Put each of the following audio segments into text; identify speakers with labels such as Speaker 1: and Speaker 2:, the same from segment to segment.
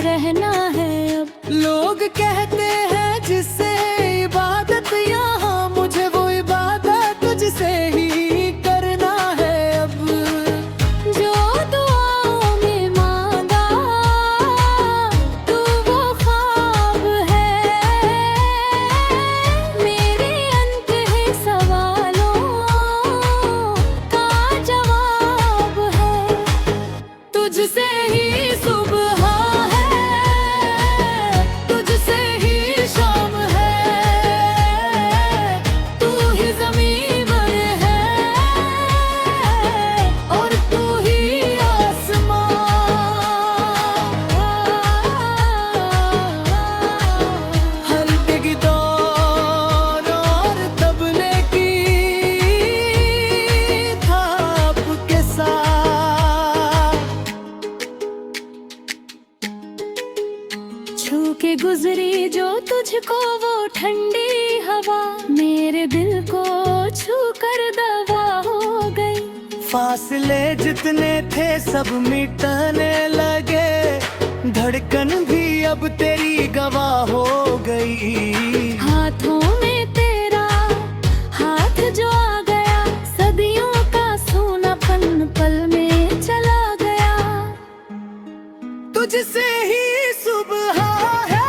Speaker 1: रहना है अब।
Speaker 2: लोग कहते हैं जिससे इबादत यहाँ, मुझे वो इबादत तुझसे ही करना है अब।
Speaker 1: जो दुआओं में मांगा तू वो ख्वाब है, मेरे अनकहे सवालों का जवाब है। तुझसे ही सुबह है, तुझसे ही शाम है, तू ही ज़मीन है और तू ही आसमां।
Speaker 2: हर एक दौर और तबले की थाप के साथ
Speaker 1: छू के गुजरी जो तुझको वो ठंडी हवा, मेरे दिल को छू कर दवा हो गई।
Speaker 2: फासले जितने थे सब मिटने लगे, धड़कन भी अब तेरी गवाह हो गई।
Speaker 1: हाथों में तेरा हाथ जो आ गया, सदियों का सोनापन पल में चला गया।
Speaker 2: तुझसे ही सुबह है,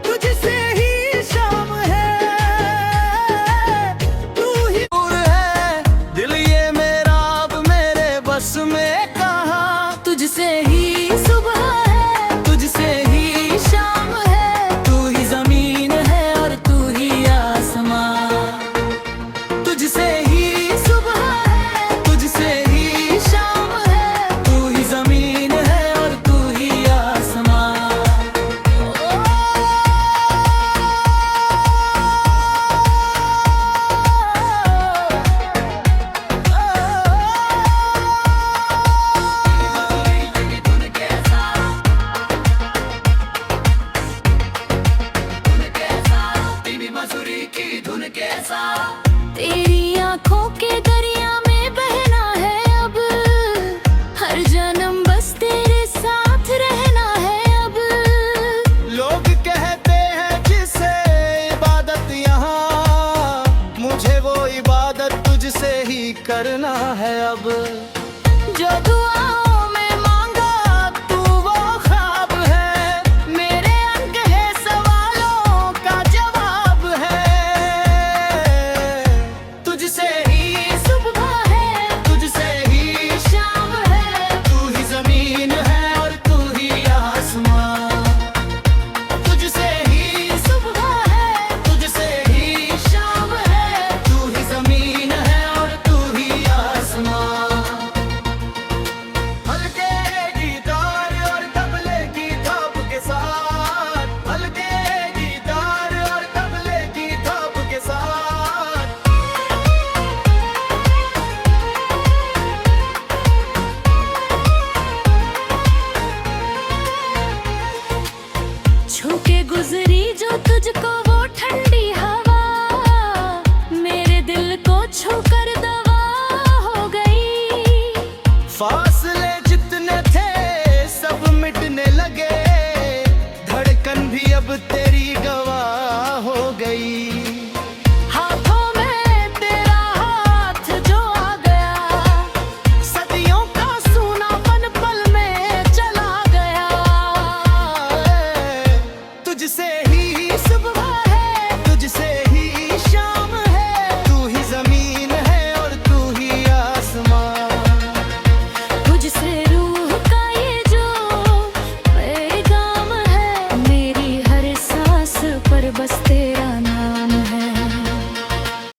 Speaker 2: तुझसे ही शाम है, तू ही दूर है। दिल ये मेरा अब मेरे बस में कहाँ,
Speaker 1: तुझसे ही सुबह है,
Speaker 2: तुझसे ही
Speaker 1: शाम है,
Speaker 2: तू ही जमीन है और तू ही आसमां। तुझसे ही
Speaker 1: सुबह है,
Speaker 2: तुझसे ही
Speaker 1: शाम है।
Speaker 2: तू ही जमीन है और तू ही आसमां।
Speaker 1: तेरी आंखों के दरिया में बहना है अब, हर जन्म बस तेरे साथ रहना है अब।
Speaker 2: लोग कहते हैं जिसे इबादत यहाँ, मुझे वो इबादत तुझसे ही करना है अब।
Speaker 1: जो दुआओं